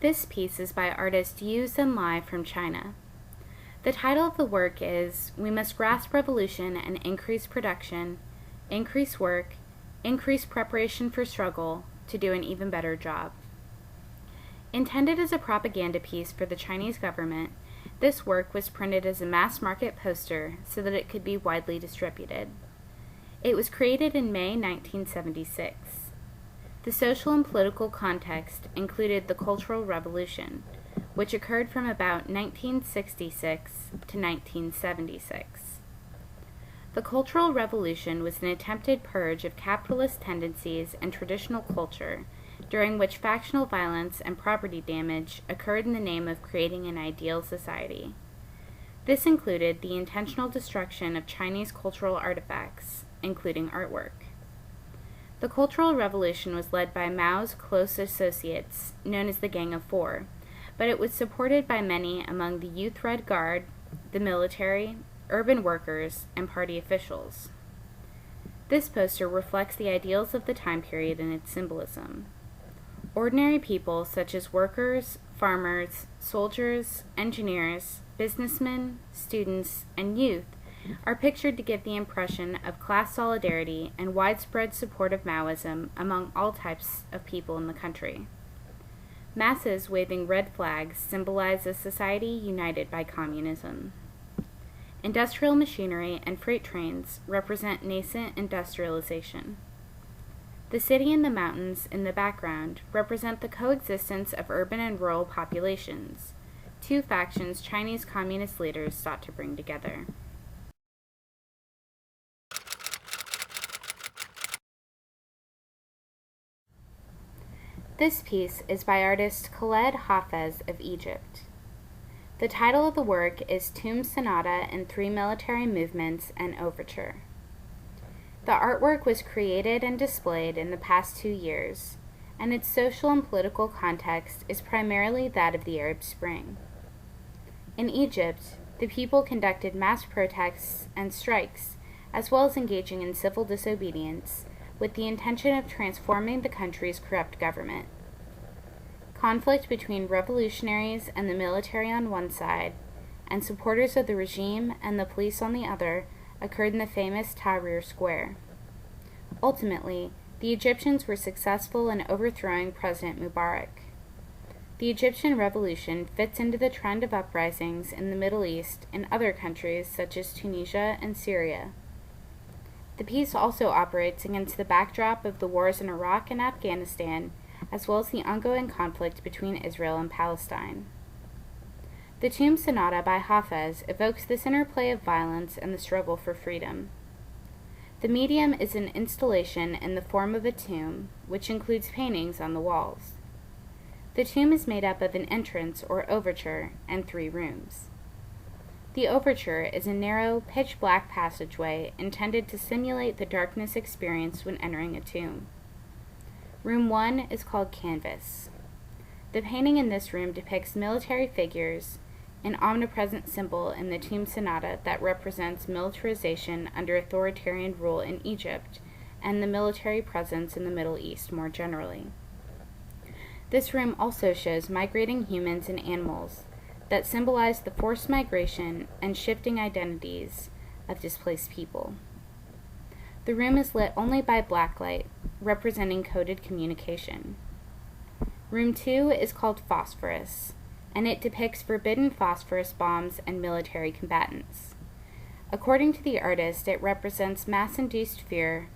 This piece is by artist Yu Zhenlai from China. The title of the work is "We Must Grasp Revolution and Increase Production, Increase Work, Increase Preparation for Struggle to do an even better job." Intended as a propaganda piece for the Chinese government, this work was printed as a mass-market poster so that it could be widely distributed. It was created in May 1976. The social and political context included the Cultural Revolution, which occurred from about 1966 to 1976. The Cultural Revolution was an attempted purge of capitalist tendencies and traditional culture, during which factional violence and property damage occurred in the name of creating an ideal society. This included the intentional destruction of Chinese cultural artifacts, including artwork. The Cultural Revolution was led by Mao's close associates, known as the Gang of Four, but it was supported by many among the Youth Red Guard, the military, urban workers, and party officials. This poster reflects the ideals of the time period and its symbolism. Ordinary people such as workers, farmers, soldiers, engineers, businessmen, students, and youth are pictured to give the impression of class solidarity and widespread support of Maoism among all types of people in the country. Masses waving red flags symbolize a society united by communism. Industrial machinery and freight trains represent nascent industrialization. The city and the mountains in the background represent the coexistence of urban and rural populations, two factions Chinese communist leaders sought to bring together. This piece is by artist Khaled Hafez of Egypt. The title of the work is Tomb Sonata in 3 Military Movements and Overture. The artwork was created and displayed in the past 2 years, and its social and political context is primarily that of the Arab Spring. In Egypt, the people conducted mass protests and strikes, as well as engaging in civil disobedience, with the intention of transforming the country's corrupt government. Conflict between revolutionaries and the military on one side, and supporters of the regime and the police on the other, occurred in the famous Tahrir Square. Ultimately, the Egyptians were successful in overthrowing President Mubarak. The Egyptian Revolution fits into the trend of uprisings in the Middle East and other countries such as Tunisia and Syria. The piece also operates against the backdrop of the wars in Iraq and Afghanistan, as well as the ongoing conflict between Israel and Palestine. The Tomb Sonata by Hafez evokes this interplay of violence and the struggle for freedom. The medium is an installation in the form of a tomb, which includes paintings on the walls. The tomb is made up of an entrance or overture and 3 rooms. The overture is a narrow, pitch-black passageway intended to simulate the darkness experienced when entering a tomb. Room 1 is called Canvas. The painting in this room depicts military figures, an omnipresent symbol in the Tomb Sonata that represents militarization under authoritarian rule in Egypt and the military presence in the Middle East more generally. This room also shows migrating humans and animals that symbolize the forced migration and shifting identities of displaced people. The room is lit only by blacklight, representing coded communication. Room 2 is called Phosphorus, and it depicts forbidden phosphorus bombs and military combatants. According to the artist, it represents mass-induced fear,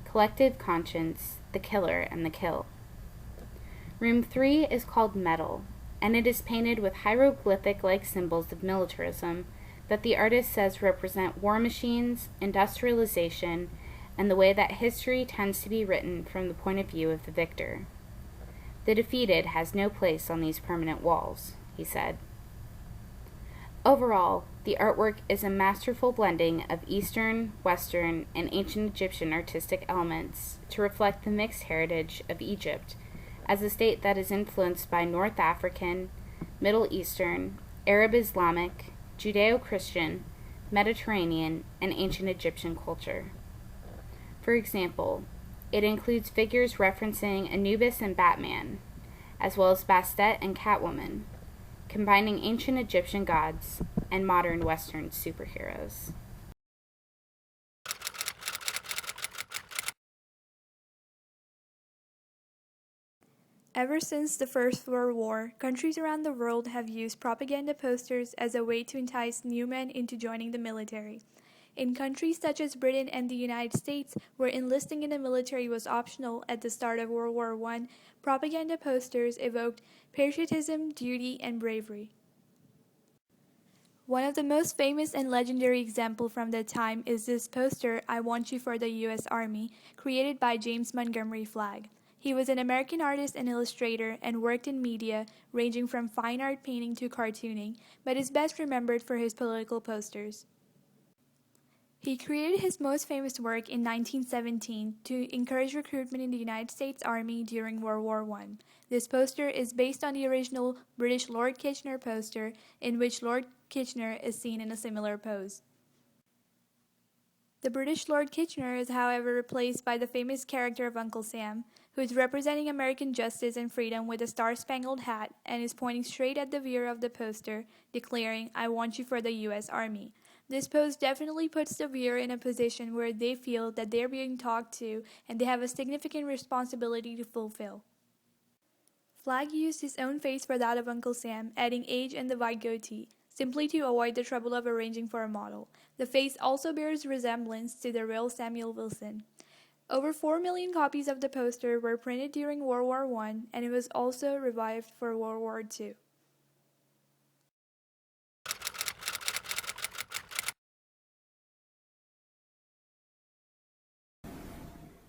collective conscience, the killer, and the kill. Room 3 is called Metal, and it is painted with hieroglyphic-like symbols of militarism that the artist says represent war machines, industrialization, and the way that history tends to be written from the point of view of the victor. The defeated has no place on these permanent walls, he said. Overall, the artwork is a masterful blending of Eastern, Western, and ancient Egyptian artistic elements to reflect the mixed heritage of Egypt as a state that is influenced by North African, Middle Eastern, Arab Islamic, Judeo-Christian, Mediterranean, and ancient Egyptian culture. For example, it includes figures referencing Anubis and Batman, as well as Bastet and Catwoman, combining ancient Egyptian gods and modern Western superheroes. Ever since the First World War, countries around the world have used propaganda posters as a way to entice new men into joining the military. In countries such as Britain and the United States, where enlisting in the military was optional at the start of World War I, propaganda posters evoked patriotism, duty, and bravery. One of the most famous and legendary examples from that time is this poster, "I Want You for the U.S. Army," created by James Montgomery Flagg. He was an American artist and illustrator and worked in media, ranging from fine art painting to cartooning, but is best remembered for his political posters. He created his most famous work in 1917 to encourage recruitment in the United States Army during World War I. This poster is based on the original British Lord Kitchener poster, in which Lord Kitchener is seen in a similar pose. The British Lord Kitchener is, however, replaced by the famous character of Uncle Sam, who is representing American justice and freedom with a star-spangled hat and is pointing straight at the viewer of the poster, declaring, "I want you for the U.S. Army." This pose definitely puts the viewer in a position where they feel that they're being talked to and they have a significant responsibility to fulfill. Flagg used his own face for that of Uncle Sam, adding age and the white goatee, simply to avoid the trouble of arranging for a model. The face also bears resemblance to the real Samuel Wilson. Over 4 million copies of the poster were printed during World War I, and it was also revived for World War II.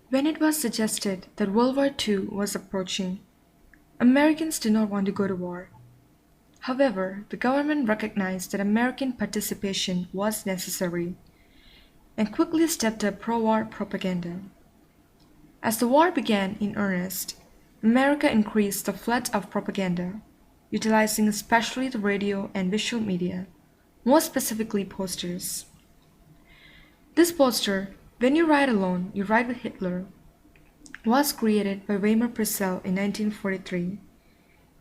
When it was suggested that World War II was approaching, Americans did not want to go to war. However, the government recognized that American participation was necessary and quickly stepped up pro-war propaganda. As the war began in earnest, America increased the flood of propaganda, utilizing especially the radio and visual media, more specifically posters. This poster, "When You Ride Alone, You Ride with Hitler," was created by Weimar Purcell in 1943,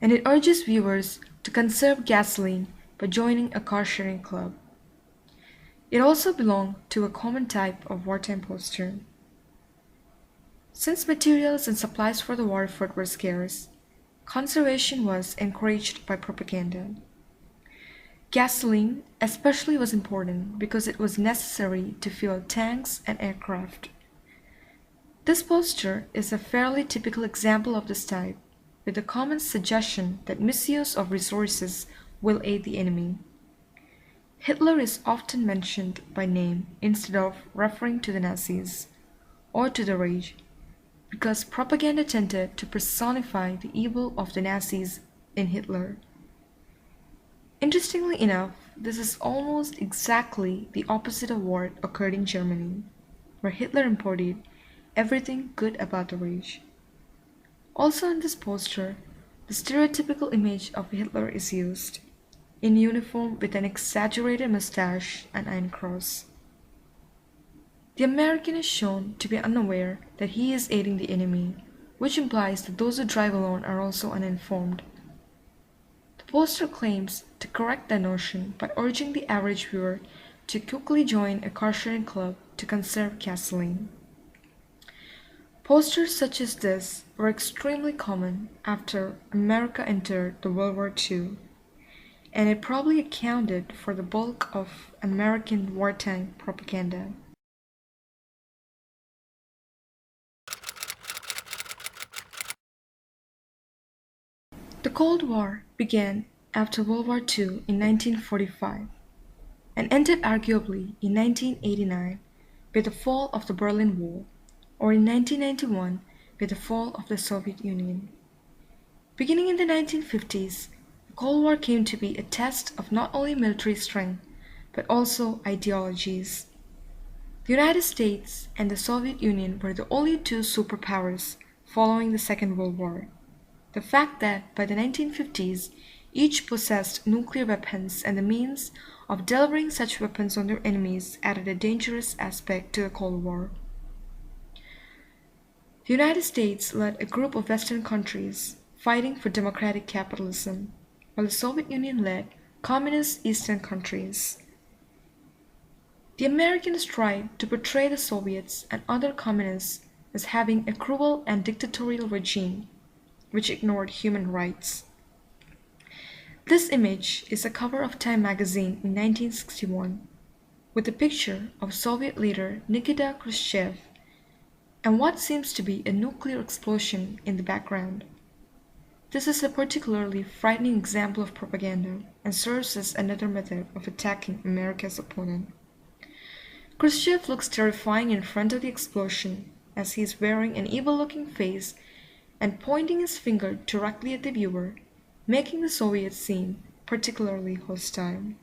and it urges viewers to conserve gasoline by joining a car-sharing club. It also belonged to a common type of wartime poster. Since materials and supplies for the war effort were scarce, conservation was encouraged by propaganda. Gasoline especially was important because it was necessary to fuel tanks and aircraft. This poster is a fairly typical example of this type, with the common suggestion that misuse of resources will aid the enemy. Hitler is often mentioned by name instead of referring to the Nazis or to the Reich, because propaganda tended to personify the evil of the Nazis in Hitler. Interestingly enough, this is almost exactly the opposite of what occurred in Germany, where Hitler embodied everything good about the Reich. Also in this poster, the stereotypical image of Hitler is used, in uniform with an exaggerated mustache and iron cross. The American is shown to be unaware that he is aiding the enemy, which implies that those who drive alone are also uninformed. The poster claims to correct that notion by urging the average viewer to quickly join a car-sharing club to conserve gasoline. Posters such as this were extremely common after America entered the World War II, and it probably accounted for the bulk of American wartime propaganda. The Cold War began after World War II in 1945 and ended arguably in 1989 with the fall of the Berlin Wall, or in 1991 with the fall of the Soviet Union. Beginning in the 1950s, the Cold War came to be a test of not only military strength but also ideologies. The United States and the Soviet Union were the only two superpowers following the Second World War. The fact that by the 1950s each possessed nuclear weapons and the means of delivering such weapons on their enemies added a dangerous aspect to the Cold War. The United States led a group of Western countries, fighting for democratic capitalism, while the Soviet Union led communist Eastern countries. The Americans tried to portray the Soviets and other communists as having a cruel and dictatorial regime which ignored human rights. This image is a cover of Time magazine in 1961 with a picture of Soviet leader Nikita Khrushchev and what seems to be a nuclear explosion in the background. This is a particularly frightening example of propaganda and serves as another method of attacking America's opponent. Khrushchev looks terrifying in front of the explosion as he is wearing an evil-looking face and pointing his finger directly at the viewer, making the Soviets seem particularly hostile.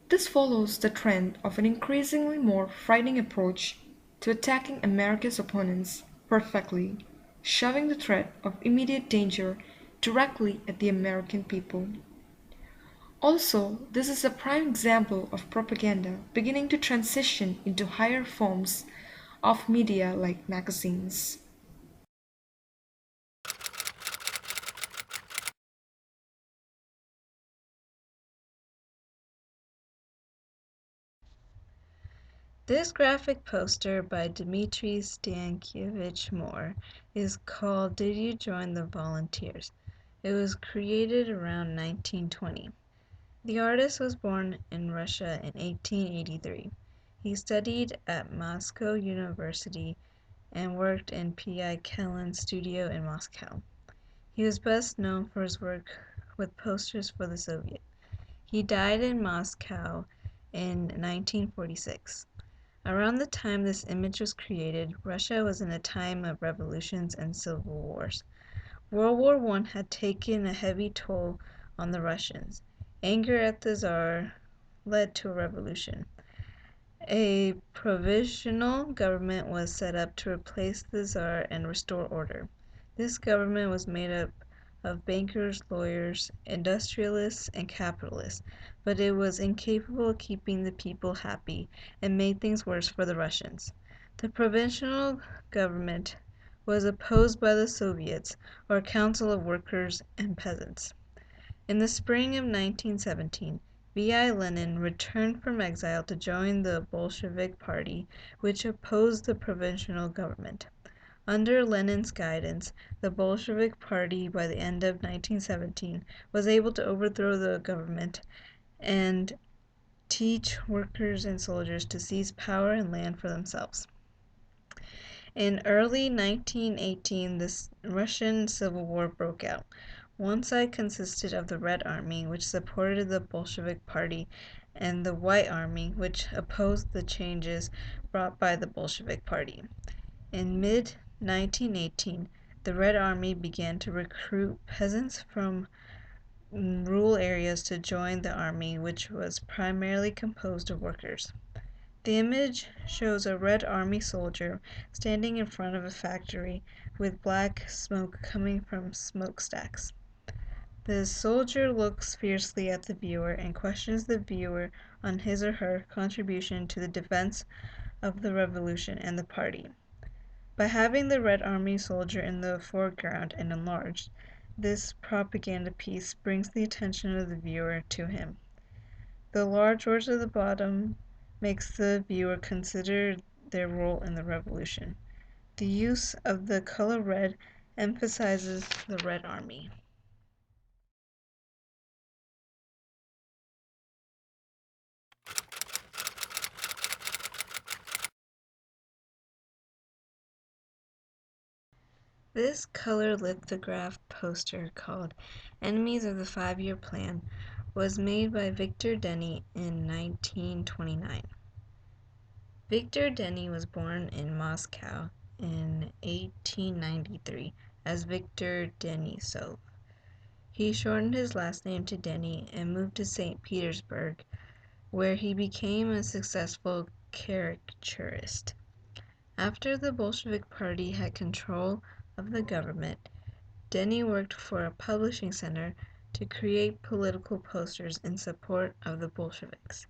This follows the trend of an increasingly more frightening approach to attacking America's opponents perfectly, shoving the threat of immediate danger directly at the American people. Also, this is a prime example of propaganda beginning to transition into higher forms of media like magazines. This graphic poster by Dmitry Stankiewicz Moore is called Did You Join the Volunteers? It was created around 1920. The artist was born in Russia in 1883. He studied at Moscow University and worked in P.I. Kellen's studio in Moscow. He was best known for his work with posters for the Soviet. He died in Moscow in 1946. Around the time this image was created, Russia was in a time of revolutions and civil wars. World War I had taken a heavy toll on the Russians. Anger at the Tsar led to a revolution. A provisional government was set up to replace the Tsar and restore order. This government was made up of bankers, lawyers, industrialists, and capitalists, but it was incapable of keeping the people happy and made things worse for the Russians. The provisional government was opposed by the Soviets, or Council of Workers and Peasants. In the spring of 1917, V.I. Lenin returned from exile to join the Bolshevik Party, which opposed the provisional government. Under Lenin's guidance, the Bolshevik Party by the end of 1917 was able to overthrow the government and teach workers and soldiers to seize power and land for themselves. In early 1918, the Russian Civil War broke out. One side consisted of the Red Army, which supported the Bolshevik Party, and the White Army, which opposed the changes brought by the Bolshevik Party. In mid-1918, the Red Army began to recruit peasants from rural areas to join the army, which was primarily composed of workers. The image shows a Red Army soldier standing in front of a factory with black smoke coming from smokestacks. The soldier looks fiercely at the viewer and questions the viewer on his or her contribution to the defense of the revolution and the party. By having the Red Army soldier in the foreground and enlarged, this propaganda piece brings the attention of the viewer to him. The large words at the bottom makes the viewer consider their role in the revolution. The use of the color red emphasizes the Red Army. This color lithograph poster, called Enemies of the Five-Year Plan, was made by Victor Denny in 1929. Victor Denny was born in Moscow in 1893 as Victor Denisov. He shortened his last name to Denny and moved to St. Petersburg, where he became a successful caricaturist. After the Bolshevik Party had control of the government, Denny worked for a publishing center to create political posters in support of the Bolsheviks.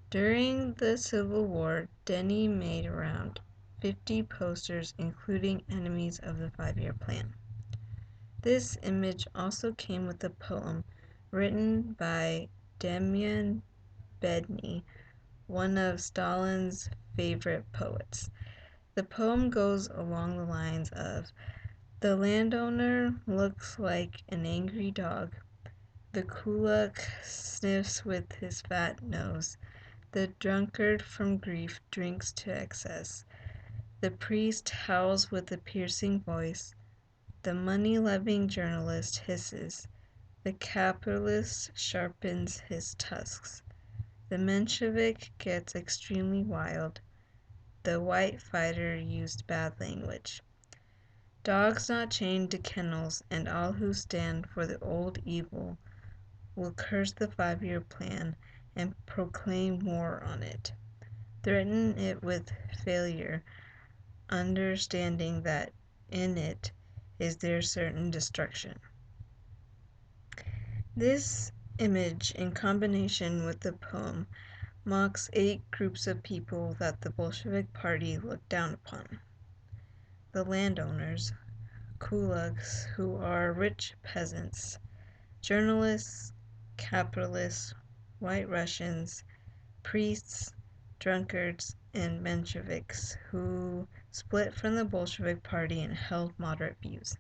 During the Civil War, Denny made around 50 posters, including Enemies of the Five-Year Plan. This image also came with a poem written by Demian Bedny, one of Stalin's favorite poets. The poem goes along the lines of: the landowner looks like an angry dog. The kulak sniffs with his fat nose. The drunkard from grief drinks to excess. The priest howls with a piercing voice. The money-loving journalist hisses. The capitalist sharpens his tusks. The Menshevik gets extremely wild. The white fighter used bad language. Dogs not chained to kennels, and all who stand for the old evil will curse the 5-year plan and proclaim war on it, threaten it with failure, understanding that in it is their certain destruction. This image, in combination with the poem, mocks 8 groups of people that the Bolshevik Party looked down upon. The landowners, kulaks, who are rich peasants, journalists, capitalists, white Russians, priests, drunkards, and Mensheviks, who split from the Bolshevik Party and held moderate views.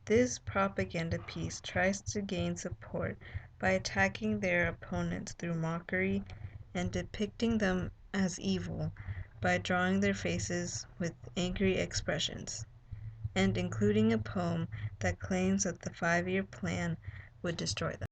This propaganda piece tries to gain support by attacking their opponents through mockery and depicting them as evil by drawing their faces with angry expressions, and including a poem that claims that the 5-year plan would destroy them.